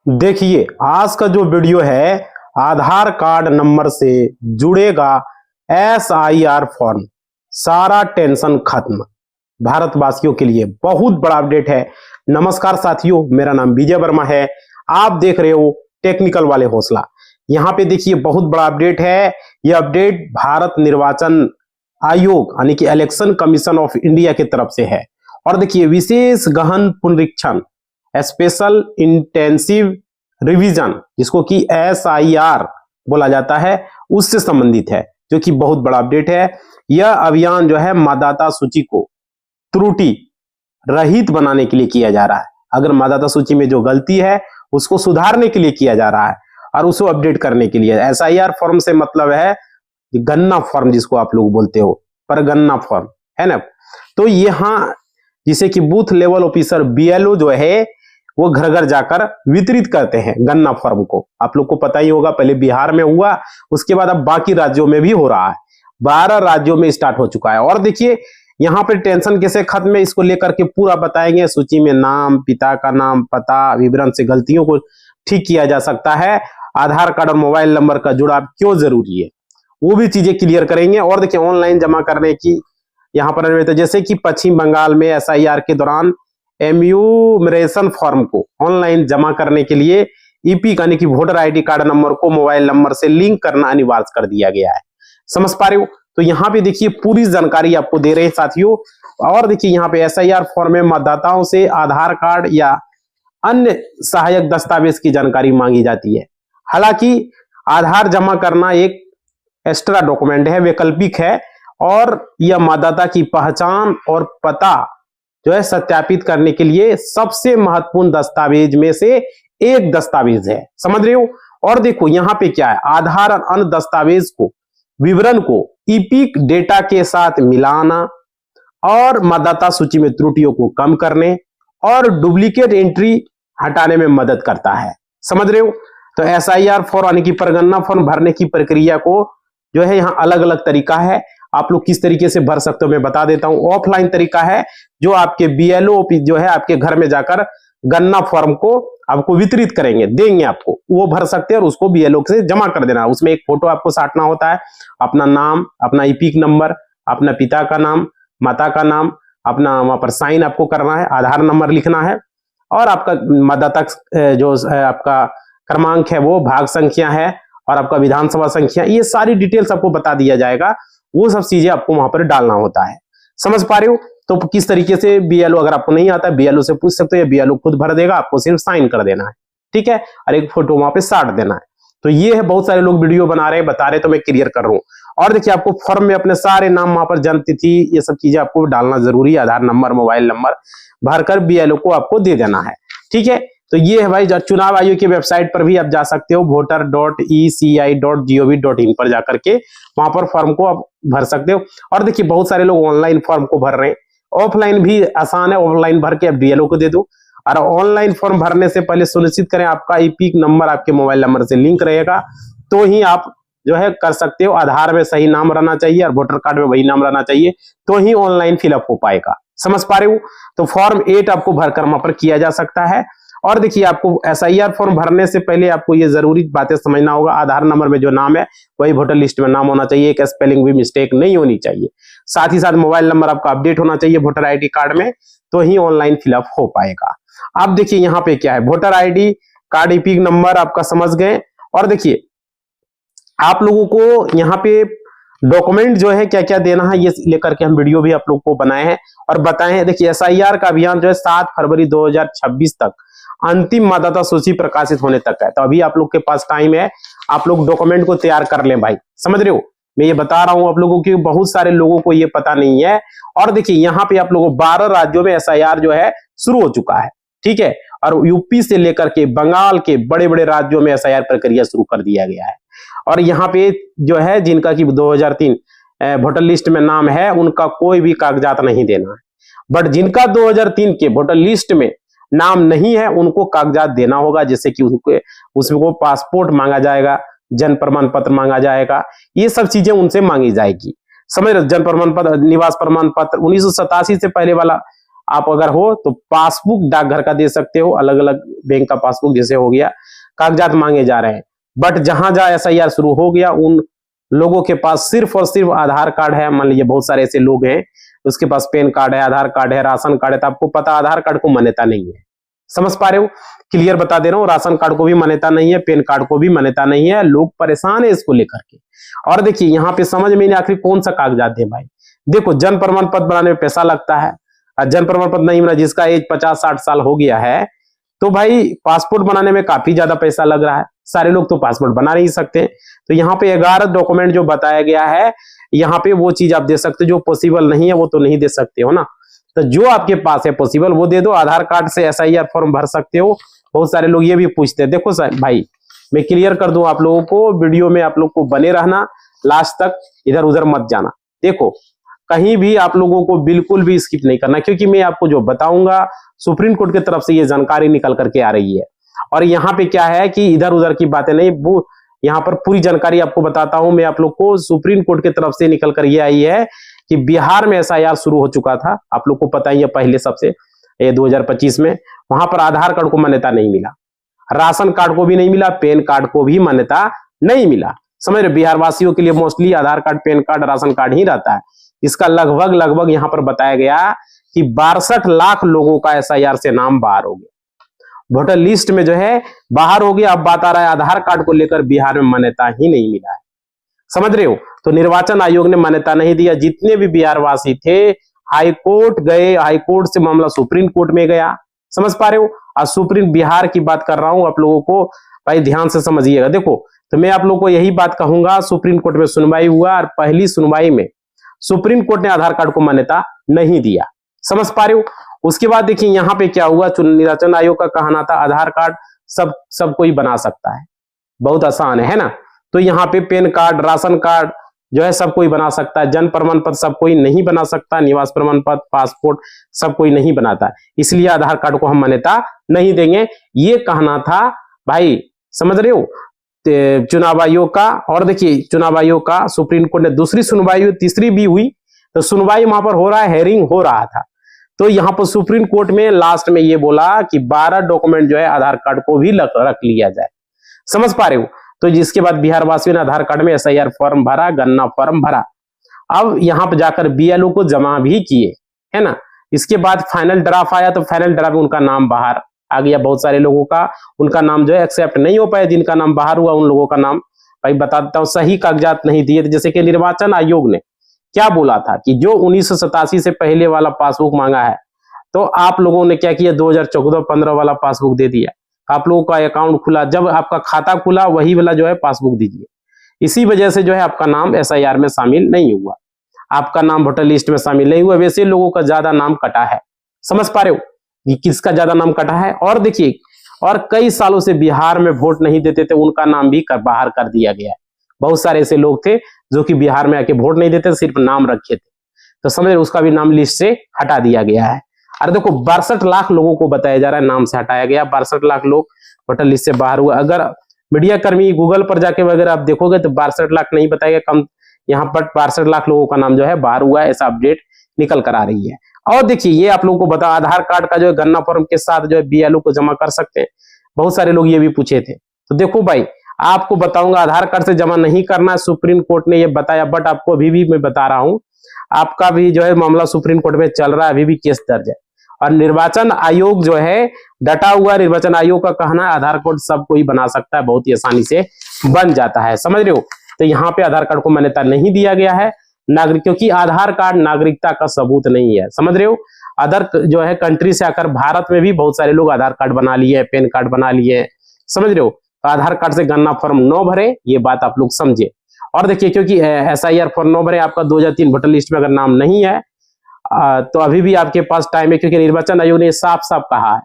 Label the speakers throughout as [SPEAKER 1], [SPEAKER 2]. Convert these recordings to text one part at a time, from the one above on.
[SPEAKER 1] देखिए, आज का जो वीडियो है, आधार कार्ड नंबर से जुड़ेगा SIR फॉर्म। सारा टेंशन खत्म। भारतवासियों के लिए बहुत बड़ा अपडेट है। नमस्कार साथियों, मेरा नाम विजय वर्मा है। आप देख रहे हो टेक्निकल वाले हौसला। यहाँ पे देखिए बहुत बड़ा अपडेट है। यह अपडेट भारत निर्वाचन आयोग यानी कि इलेक्शन कमीशन ऑफ इंडिया की तरफ से है। और देखिए, विशेष गहन पुनरीक्षण स्पेशल इंटेंसिव रिवीजन, जिसको कि SIR बोला जाता है, उससे संबंधित है, जो कि बहुत बड़ा अपडेट है। यह अभियान जो है मतदाता सूची को त्रुटि रहित बनाने के लिए किया जा रहा है। अगर मतदाता सूची में जो गलती है उसको सुधारने के लिए किया जा रहा है और उसको अपडेट करने के लिए। SIR फॉर्म से मतलब है गन्ना फॉर्म, जिसको आप लोग बोलते हो, पर गन्ना फॉर्म है ना। तो यहाँ जिसे कि बूथ लेवल ऑफिसर BLO जो है वो घर घर जाकर वितरित करते हैं गन्ना फॉर्म को। आप लोग को पता ही होगा, पहले बिहार में हुआ, उसके बाद अब बाकी राज्यों में भी हो रहा है। 12 राज्यों में स्टार्ट हो चुका है। और देखिए यहाँ पे टेंशन कैसे खत्म है, इसको लेकर के पूरा बताएंगे। सूची में नाम, पिता का नाम, पता, विवरण से गलतियों को ठीक किया जा सकता है। आधार कार्ड और मोबाइल नंबर का जुड़ाव क्यों जरूरी है, वो भी चीजें क्लियर करेंगे। और देखिए ऑनलाइन जमा करने की यहाँ पर, तो जैसे कि पश्चिम बंगाल में SIR के दौरान एम्यूमरेशन फॉर्म को ऑनलाइन जमा करने के लिए EPIC यानी कि वोटर ID कार्ड नंबर को मोबाइल नंबर से लिंक करना अनिवार्य कर दिया गया है। समझ पा रहे हो? तो यहाँ पे देखिए पूरी जानकारी आपको दे रहे हैं साथियों। और देखिए यहाँ पे SIR फॉर्म में मतदाताओं से आधार कार्ड या अन्य सहायक दस्तावेज की जानकारी मांगी जाती है। हालांकि आधार जमा करना एक एक्स्ट्रा डॉक्यूमेंट है, वैकल्पिक है, और यह मतदाता की पहचान और पता जो है सत्यापित करने के लिए सबसे महत्वपूर्ण दस्तावेज में से एक दस्तावेज है। समझ रहे हो? और देखो यहाँ पे क्या है, आधार और अन्य दस्तावेज को विवरण को EPIC डेटा के साथ मिलाना और मतदाता सूची में त्रुटियों को कम करने और डुप्लीकेट एंट्री हटाने में मदद करता है। समझ रहे हो? तो SIR फॉर्म यानी कि परगन्ना फॉर्म भरने की प्रक्रिया को जो है यहाँ अलग अलग तरीका है। आप लोग किस तरीके से भर सकते हो मैं बता देता हूं। ऑफलाइन तरीका है, जो आपके BLO जो है आपके घर में जाकर गन्ना फॉर्म को आपको वितरित करेंगे, देंगे आपको, वो भर सकते हैं और उसको BLO से जमा कर देना। उसमें एक फोटो आपको साटना होता है, अपना नाम, अपना EPIC नंबर, अपना पिता का नाम, माता का नाम, अपना वहां पर साइन आपको करना है, आधार नंबर लिखना है, और आपका मतदाता जो आपका क्रमांक है वो भाग संख्या है, और आपका विधानसभा संख्या, ये सारी डिटेल्स आपको बता दिया जाएगा। वो सब चीजें आपको वहां पर डालना होता है। समझ पा रहे हो? तो किस तरीके से BLO, अगर आपको नहीं आता BLO से पूछ सकते हो, BLO खुद भर देगा, आपको सिर्फ साइन कर देना है, ठीक है, और एक फोटो वहां पे साट देना है। तो ये है, बहुत सारे लोग वीडियो बना रहे हैं, बता रहे, तो मैं क्लियर कर रहा हूँ। और देखिए आपको फॉर्म में अपने सारे नाम, वहां पर जन्म तिथि, ये सब चीजें आपको डालना जरूरी है। आधार नंबर, मोबाइल नंबर भरकर BLO को आपको दे देना है, ठीक है। तो ये है भाई, चुनाव आयोग की वेबसाइट पर भी आप जा सकते हो, voter.eci.gov.in पर जाकर के वहां पर फॉर्म को आप भर सकते हो। और देखिए बहुत सारे लोग ऑनलाइन फॉर्म को भर रहे हैं, ऑफलाइन भी आसान है, ऑफलाइन भर के आप BLO को दे दो। और ऑनलाइन फॉर्म भरने से पहले सुनिश्चित करें आपका EPIC नंबर आपके मोबाइल नंबर से लिंक रहेगा, तो ही आप जो है कर सकते हो। आधार में सही नाम रहना चाहिए और वोटर कार्ड में वही नाम रहना चाहिए, तो ही ऑनलाइन फिलअप हो पाएगा। समझ पा रहे हो? तो फॉर्म 8 आपको भरकर वहां पर किया जा सकता है। और देखिए आपको SIR फॉर्म भरने से पहले आपको ये जरूरी बातें समझना होगा। आधार नंबर में जो नाम है वही वोटर लिस्ट में नाम होना चाहिए, एक स्पेलिंग भी मिस्टेक नहीं होनी चाहिए। साथ ही साथ मोबाइल नंबर आपका अपडेट होना चाहिए वोटर ID कार्ड में, तो ही ऑनलाइन फिलअप हो पाएगा। अब देखिए यहाँ पे क्या है, voter ID card, EPIC number आपका समझ गए। और देखिए आप लोगों को यहाँ पे डॉक्यूमेंट जो है क्या क्या देना है, ये लेकर के हम वीडियो भी आप लोग को बनाए हैं और बताए हैं। देखिए SIR का अभियान जो है 7 फरवरी 2026 तक अंतिम मतदाता सूची प्रकाशित होने तक है। तो अभी आप लोग के पास टाइम है, आप लोग डॉक्यूमेंट को तैयार कर लें भाई। समझ रहे हो? मैं ये बता रहा हूं आप लोगों की, बहुत सारे लोगों को ये पता नहीं है। और देखिए यहाँ पे आप लोगों को 12 राज्यों में SIR जो है शुरू हो चुका है, ठीक है। और UP से लेकर के बंगाल के बड़े बड़े राज्यों में SIR प्रक्रिया शुरू कर दिया गया है। और यहाँ पे जो है जिनका की 2003 वोटर लिस्ट में नाम है, उनका कोई भी कागजात नहीं देना है। बट जिनका 2003 के वोटर लिस्ट में नाम नहीं है, उनको कागजात देना होगा, जैसे कि उसको पासपोर्ट मांगा जाएगा, जन्म प्रमाण पत्र मांगा जाएगा, ये सब चीजें उनसे मांगी जाएगी। समझ रहे? जन्म प्रमाण पत्र, निवास प्रमाण पत्र, 1987 से पहले वाला आप अगर हो तो पासबुक डाकघर का दे सकते हो, अलग अलग बैंक का पासबुक जैसे हो गया, कागजात मांगे जा रहे हैं। बट जहां जहां एसआईआर शुरू हो गया उन लोगों के पास सिर्फ और सिर्फ आधार कार्ड है। मान लीजिए बहुत सारे ऐसे लोग हैं उसके पास पैन कार्ड है, आधार कार्ड है, राशन कार्ड है, तो आपको पता आधार कार्ड को मान्यता नहीं है। समझ पा रहे हो? क्लियर बता दे रहा हूं, राशन कार्ड को भी मान्यता नहीं है, पैन कार्ड को भी मान्यता नहीं है। लोग परेशान है इसको लेकर के। और देखिए यहाँ पे समझ में नहीं आखिर कौन सा कागजात दे भाई। देखो जन्म प्रमाण पत्र बनाने में पैसा लगता है, जन्म प्रमाण पत्र नहीं बना, जिसका एज 50-60 साल हो गया है तो भाई पासपोर्ट बनाने में काफी ज्यादा पैसा लग रहा है। सारे लोग तो पासपोर्ट बना नहीं सकते। तो यहाँ पे 11 डॉक्यूमेंट जो बताया गया है, यहाँ पे वो चीज आप दे सकते हो, जो पॉसिबल नहीं है वो तो नहीं दे सकते हो ना। तो जो आपके पास है पॉसिबल वो दे दो। आधार कार्ड से एसआईआर फॉर्म भर सकते हो। बहुत सारे लोग ये भी पूछते हैं। देखो सर भाई मैं क्लियर कर दूं आप लोगों को, वीडियो में आप लोग को बने रहना, लास्ट तक इधर उधर मत जाना। देखो कहीं भी आप लोगों को बिल्कुल भी स्किप नहीं करना, क्योंकि मैं आपको जो बताऊंगा सुप्रीम कोर्ट की तरफ से ये जानकारी निकल करके आ रही है। और यहाँ पे क्या है कि इधर उधर की बातें नहीं, वो यहाँ पर पूरी जानकारी आपको बताता हूं मैं आप लोग को। सुप्रीम कोर्ट की तरफ से निकल कर ये आई है कि बिहार में एसआईआर शुरू हो चुका था, आप लोग को पता ही है पहले सबसे 2025 में। वहां पर आधार कार्ड को मान्यता नहीं मिला, राशन कार्ड को भी नहीं मिला, पैन कार्ड को भी मान्यता नहीं मिला। समझ रहे? बिहार वासियों के लिए mostly Aadhaar card, PAN card, ration card ही रहता है। इसका लगभग यहाँ पर बताया गया कि 62 लाख लोगों का एसआईआर से नाम बाहर हो गया, वोटर लिस्ट में जो है बाहर हो गया। अब बात आ रहा है आधार कार्ड को लेकर बिहार में मान्यता ही नहीं मिला है। समझ रहे हो? तो निर्वाचन आयोग ने मान्यता नहीं दिया। जितने भी बिहार वासी थे हाई कोर्ट गए, हाई कोर्ट से मामला सुप्रीम कोर्ट में गया। समझ पा रहे हो? आज सुप्रीम बिहार की बात कर रहा हूं, आप लोगों को भाई ध्यान से समझिएगा। देखो तो मैं आप लोगों को यही बात कहूंगा, सुप्रीम कोर्ट में सुनवाई हुआ और पहली सुनवाई में सुप्रीम कोर्ट ने आधार कार्ड को मान्यता नहीं दिया। समझ पा रहे हो? उसके बाद देखिए यहाँ पे क्या हुआ, निर्वाचन आयोग का कहना था आधार कार्ड सब कोई बना सकता है, बहुत आसान है ना। तो यहाँ पे पैन कार्ड, राशन कार्ड जो है सब कोई बना सकता है, जन्म प्रमाण पत्र सब कोई नहीं बना सकता, निवास प्रमाण पत्र, पासपोर्ट सब कोई नहीं बनाता, इसलिए आधार कार्ड को हम मान्यता नहीं देंगे, ये कहना था भाई। समझ रहे हो? चुनाव आयोग का। और देखिए चुनाव आयोग का सुप्रीम कोर्ट ने दूसरी सुनवाई, तीसरी भी हुई, तो सुनवाई वहां पर हो रहा है, हेयरिंग हो रहा था। तो यहाँ पर सुप्रीम कोर्ट में लास्ट में ये बोला कि 12 डॉक्यूमेंट जो है आधार कार्ड को भी रख लिया जाए। समझ पा रहे हो? तो जिसके बाद बिहार वासियों ने आधार कार्ड में एसआईआर फॉर्म भरा, गन्ना फॉर्म भरा। अब यहाँ पर जाकर बीएलओ को जमा भी किए, है ना। इसके बाद फाइनल ड्राफ्ट आया, तो फाइनल ड्राफ्ट में उनका नाम बाहर आ गया। बहुत सारे लोगों का उनका नाम जो है एक्सेप्ट नहीं हो पाया, जिनका नाम बाहर हुआ उन लोगों का नाम भाई बता देता हूँ, सही कागजात नहीं दिए। जैसे कि निर्वाचन आयोग ने क्या बोला था कि जो 1987 से पहले वाला पासबुक मांगा है, तो आप लोगों ने क्या किया, 2014-15 वाला पासबुक दे दिया। आप लोगों का अकाउंट खुला, जब आपका खाता खुला वही वाला जो है पासबुक दीजिए। इसी वजह से जो है आपका नाम एसआईआर में शामिल नहीं हुआ, आपका नाम वोटर लिस्ट में शामिल नहीं हुआ। वैसे लोगों का ज्यादा नाम कटा है। समझ पा रहे हो कि किसका ज्यादा नाम कटा है? और देखिए, और कई सालों से बिहार में वोट नहीं देते थे, उनका नाम भी बाहर कर दिया गया है। बहुत सारे ऐसे लोग थे जो कि बिहार में आके वोट नहीं देते, सिर्फ नाम रखे थे, तो समझ उसका भी नाम लिस्ट से हटा दिया गया है। अरे देखो 62 लाख लोगों को बताया जा रहा है नाम से हटाया गया, 62 लाख लोग वोटर लिस्ट से बाहर हुआ। अगर मीडिया कर्मी गूगल पर जाके वगैरह आप देखोगे तो 62 लाख नहीं बताएगा, कम यहाँ पर 62 लाख लोगों का नाम जो है बाहर हुआ है, ऐसा अपडेट निकल कर आ रही है। और देखिए ये आप लोगों को बता, आधार कार्ड का जो है गन्ना फॉर्म के साथ जो है बीएलओ को जमा कर सकते हैं। बहुत सारे लोग ये भी पूछे थे। तो देखो भाई आपको बताऊंगा, आधार कार्ड से जमा नहीं करना है, सुप्रीम कोर्ट ने ये बताया। बट आपको अभी भी मैं बता रहा हूं, आपका भी जो है मामला सुप्रीम कोर्ट में चल रहा है, अभी भी केस दर्ज है। और निर्वाचन आयोग जो है डटा हुआ, निर्वाचन आयोग का कहना है आधार कार्ड सब कोई बना सकता है, बहुत ही आसानी से बन जाता है। समझ रहे हो? तो यहाँ पे आधार कार्ड को मान्यता नहीं दिया गया है नागरिक, क्योंकि आधार कार्ड नागरिकता का सबूत नहीं है। समझ रहे हो? अदर जो है कंट्री से आकर भारत में भी बहुत सारे लोग आधार कार्ड बना लिए, पैन कार्ड बना लिए। समझ रहे हो? तो आधार कार्ड से गन्ना फॉर्म न भरे, ये बात आप लोग समझे। और देखिए क्योंकि एसआईआर फॉर्म न भरे, आपका 2003 वोटर लिस्ट में अगर नाम नहीं है तो अभी भी आपके पास टाइम है, क्योंकि निर्वाचन आयोग ने साफ साफ कहा है।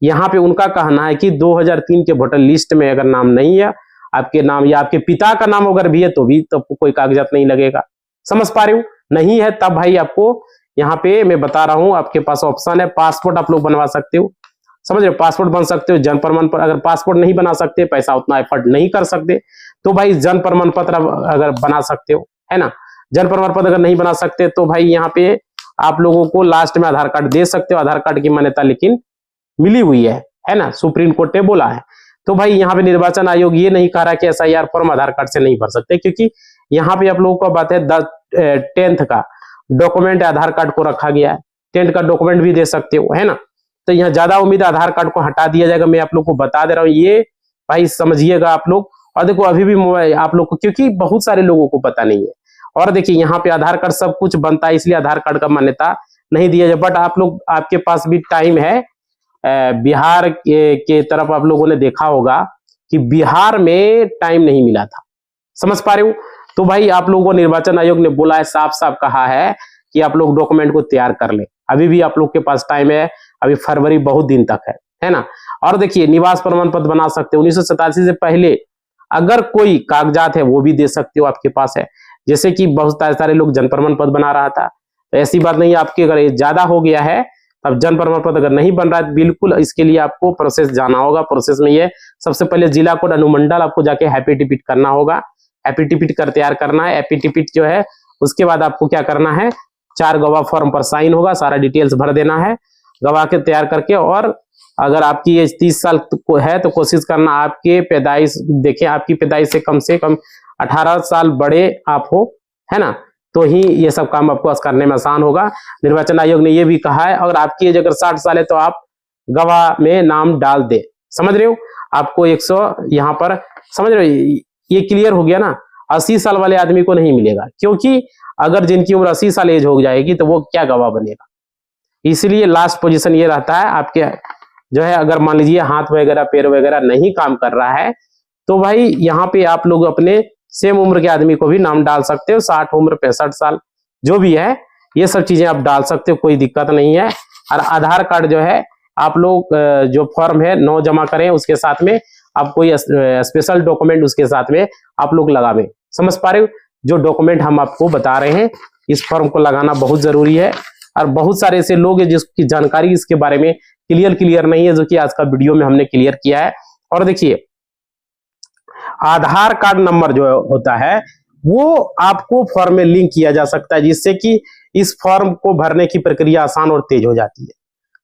[SPEAKER 1] यहाँ पे उनका कहना है कि 2003 के वोटर लिस्ट में अगर नाम नहीं है, आपके नाम या आपके पिता का नाम अगर भी है तो भी तो कोई कागजात नहीं लगेगा। समझ पा रहे हो? नहीं है तब भाई आपको यहाँ पे मैं बता रहा हूँ, आपके पास ऑप्शन है, पासपोर्ट आप लोग बनवा सकते हो। समझ रहे हो? पासपोर्ट बन सकते हो, जन्म प्रमाण पत्र। अगर पासपोर्ट नहीं बना सकते, पैसा उतना एफर्ट नहीं कर सकते, तो भाई जन्म प्रमाण पत्र अगर बना सकते हो, है ना। जन्म प्रमाण पत्र अगर नहीं बना सकते तो भाई यहाँ पे आप लोगों को लास्ट में आधार कार्ड दे सकते हो। आधार कार्ड की मान्यता लेकिन मिली हुई है ना, सुप्रीम कोर्ट ने बोला है। तो भाई यहाँ पे निर्वाचन आयोग ये नहीं कह रहा कि SIR फॉर्म आधार कार्ड से नहीं भर सकते, क्योंकि यहाँ पे आप लोगों को बात है 10th का डॉक्यूमेंट आधार कार्ड को रखा गया है। 10th का डॉक्यूमेंट भी दे सकते हो, है ना। तो यहाँ ज्यादा उम्मीद आधार कार्ड को हटा दिया जाएगा। मैं आप लोग को बता दे रहा हूँ, ये भाई समझिएगा आप लोग। और देखो अभी भी मोबाइल आप लोग को, क्योंकि बहुत सारे लोगों को पता नहीं है। और देखिए यहाँ पे आधार कार्ड सब कुछ बनता है, इसलिए आधार कार्ड का मान्यता नहीं दिया जाए। बट आप लोग, आपके पास भी टाइम है। बिहार के तरफ आप लोगों ने देखा होगा कि बिहार में टाइम नहीं मिला था, समझ पा रहे हो। तो भाई आप लोगों को निर्वाचन आयोग ने बोला है, साफ साफ कहा है कि आप लोग डॉक्यूमेंट को तैयार कर ले। अभी भी आप लोग के पास टाइम है, अभी फरवरी बहुत दिन तक है ना। और देखिए निवास प्रमाण पत्र बना सकते हो। 1987 से पहले अगर कोई कागजात है वो भी दे सकते हो, आपके पास है। जैसे कि बहुत सारे लोग जन्म प्रमाण पत्र बना रहा था, तो ऐसी बात नहीं है। आपके अगर ज्यादा हो गया है, अब जन्म प्रमाण पत्र अगर नहीं बन रहा है, बिल्कुल इसके लिए आपको प्रोसेस जाना होगा। प्रोसेस में ये सबसे पहले जिला कोड अनुमंडल आपको जाके एफिडेविट करना होगा। एफिडेविट कर तैयार करना है। एफिडेविट जो है उसके बाद आपको क्या करना है, 4 गवाह फॉर्म पर साइन होगा, सारा डिटेल्स भर देना है गवाह के तैयार करके। और अगर आपकी एज 30 साल है तो कोशिश करना आपके पैदाइश, देखिए आपकी पैदाइश से कम 18 साल बड़े आप हो, है ना, तो ही ये सब काम आपको करने में आसान होगा। निर्वाचन आयोग ने ये भी कहा है अगर आपकी एज अगर 60 साल है तो आप गवाह में नाम डाल दे। समझ रहे हो, आपको 100 यहाँ पर, समझ रहे हो, ये क्लियर हो गया ना। 80 साल वाले आदमी को नहीं मिलेगा, क्योंकि अगर जिनकी उम्र 80 साल एज हो जाएगी तो वो क्या गवाह बनेगा। इसलिए लास्ट पोजीशन ये रहता है आपके, जो है अगर मान लीजिए हाथ वगैरह पैर वगैरह नहीं काम कर रहा है, तो भाई यहाँ पे आप लोग अपने सेम उम्र के आदमी को भी नाम डाल सकते हो। 60 उम्र 65 साल जो भी है, ये सब चीजें आप डाल सकते हो, कोई दिक्कत नहीं है। और आधार कार्ड जो है आप लोग जो फॉर्म है 9 जमा करें, उसके साथ में आप कोई स्पेशल डॉक्यूमेंट उसके साथ में आप लोग लगावें। समझ पा रहे हो, जो डॉक्यूमेंट हम आपको बता रहे हैं, इस फॉर्म को लगाना बहुत जरूरी है। और बहुत सारे ऐसे लोग हैं जिसकी जानकारी इसके बारे में क्लियर नहीं है, जो कि आज का वीडियो में हमने क्लियर किया है। और देखिए आधार कार्ड नंबर जो होता है वो आपको फॉर्म में लिंक किया जा सकता है, जिससे कि इस फॉर्म को भरने की प्रक्रिया आसान और तेज हो जाती है।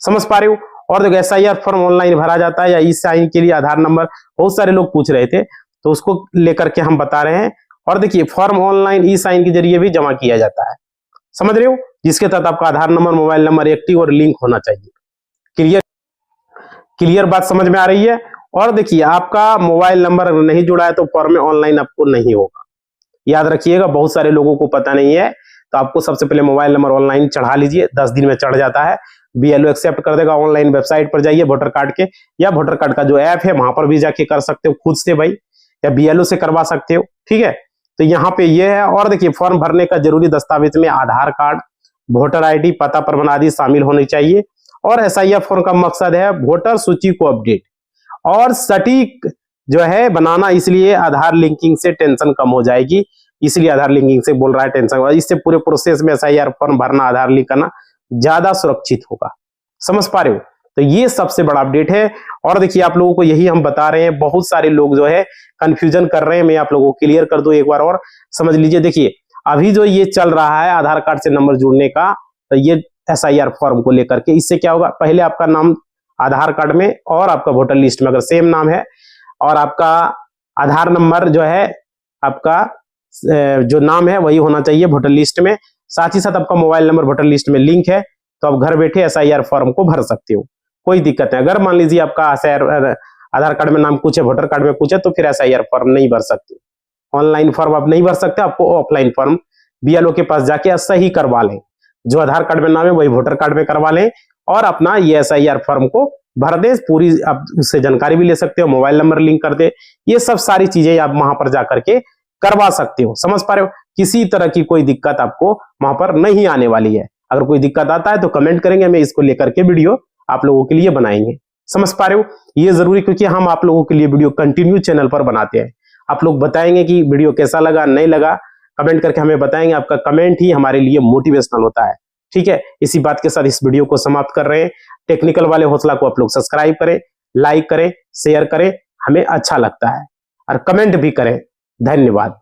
[SPEAKER 1] समझ पा रहे हो। और देखो SIR फॉर्म ऑनलाइन भरा जाता है या ई-साइन के लिए आधार नंबर, बहुत सारे लोग पूछ रहे थे, तो उसको लेकर के हम बता रहे हैं। और देखिए फॉर्म ऑनलाइन ई-साइन के जरिए भी जमा किया जाता है, समझ रहे हो, जिसके तहत आपका आधार नंबर मोबाइल नंबर एक्टिव और लिंक होना चाहिए। क्लियर बात समझ में आ रही है। और देखिए आपका मोबाइल नंबर नहीं जुड़ा है तो फॉर्म में ऑनलाइन आपको नहीं होगा, याद रखिएगा। बहुत सारे लोगों को पता नहीं है, तो आपको सबसे पहले मोबाइल नंबर ऑनलाइन चढ़ा लीजिए, 10 दिन में चढ़ जाता है। BLO एक्सेप्ट कर देगा। ऑनलाइन वेबसाइट पर जाइए वोटर कार्ड के, या वोटर कार्ड का जो ऐप है वहां पर भी जाके कर सकते हो खुद से भाई, या BLO से करवा सकते हो, ठीक है। तो यहाँ पे ये है। और देखिए फॉर्म भरने का जरूरी दस्तावेज में आधार कार्ड, वोटर ID, पता प्रमाण आदि शामिल होनी चाहिए। और SIR फॉर्म का मकसद है वोटर सूची को अपडेट और सटीक जो है बनाना, इसलिए आधार लिंकिंग से टेंशन कम हो जाएगी। इसलिए आधार लिंकिंग से बोल रहा है टेंशन, इससे पूरे प्रोसेस में SIR फॉर्म भरना, आधार लिंक करना ज्यादा सुरक्षित होगा। समझ पा रहे हो, तो ये सबसे बड़ा अपडेट है। और देखिए आप लोगों को यही हम बता रहे हैं, बहुत सारे लोग जो है कंफ्यूजन कर रहे हैं, मैं आप लोगों को क्लियर कर दूं एक बार और समझ लीजिए। देखिए अभी जो ये चल रहा है आधार कार्ड से नंबर जुड़ने का, तो ये SIR फॉर्म को लेकर के, इससे क्या होगा, पहले आपका नाम आधार कार्ड में और आपका वोटर लिस्ट में अगर सेम नाम है, और आपका आधार नंबर जो है आपका जो नाम है वही होना चाहिए वोटर लिस्ट में, साथ ही साथ आपका मोबाइल नंबर वोटर लिस्ट में लिंक है, तो आप घर बैठे SIR फॉर्म को भर सकते हो, कोई दिक्कत नहीं। अगर मान लीजिए आपका आधार कार्ड में नाम कुछ है, वोटर कार्ड में कुछ है, तो फिर SIR फॉर्म नहीं भर सकते। ऑनलाइन फॉर्म आप नहीं भर सकते, आपको ऑफलाइन फॉर्म BLO के पास जाके सही करवा लें। जो आधार कार्ड में नाम है वही वोटर कार्ड में करवा लें, और अपना ये SIR फॉर्म को भर दे। पूरी आप उससे जानकारी भी ले सकते हो, मोबाइल नंबर लिंक कर दे, ये सब सारी चीजें आप वहां पर जाकर के करवा सकते हो। समझ पा रहे हो, किसी तरह की कोई दिक्कत आपको वहां पर नहीं आने वाली है। अगर कोई दिक्कत आता है तो कमेंट करेंगे, मैं इसको लेकर के वीडियो आप लोगों के लिए बनाएंगे। समझ पा रहे हो, ये जरूरी, क्योंकि हम आप लोगों के लिए वीडियो कंटिन्यू चैनल पर बनाते हैं। आप लोग बताएंगे कि वीडियो कैसा लगा, नहीं लगा, कमेंट करके हमें बताएंगे। आपका कमेंट ही हमारे लिए मोटिवेशनल होता है, ठीक है। इसी बात के साथ इस वीडियो को समाप्त कर रहे हैं। टेक्निकल वाले हौसला को आप लोग सब्सक्राइब करें, लाइक करें, शेयर करें, हमें अच्छा लगता है, और कमेंट भी करें। धन्यवाद।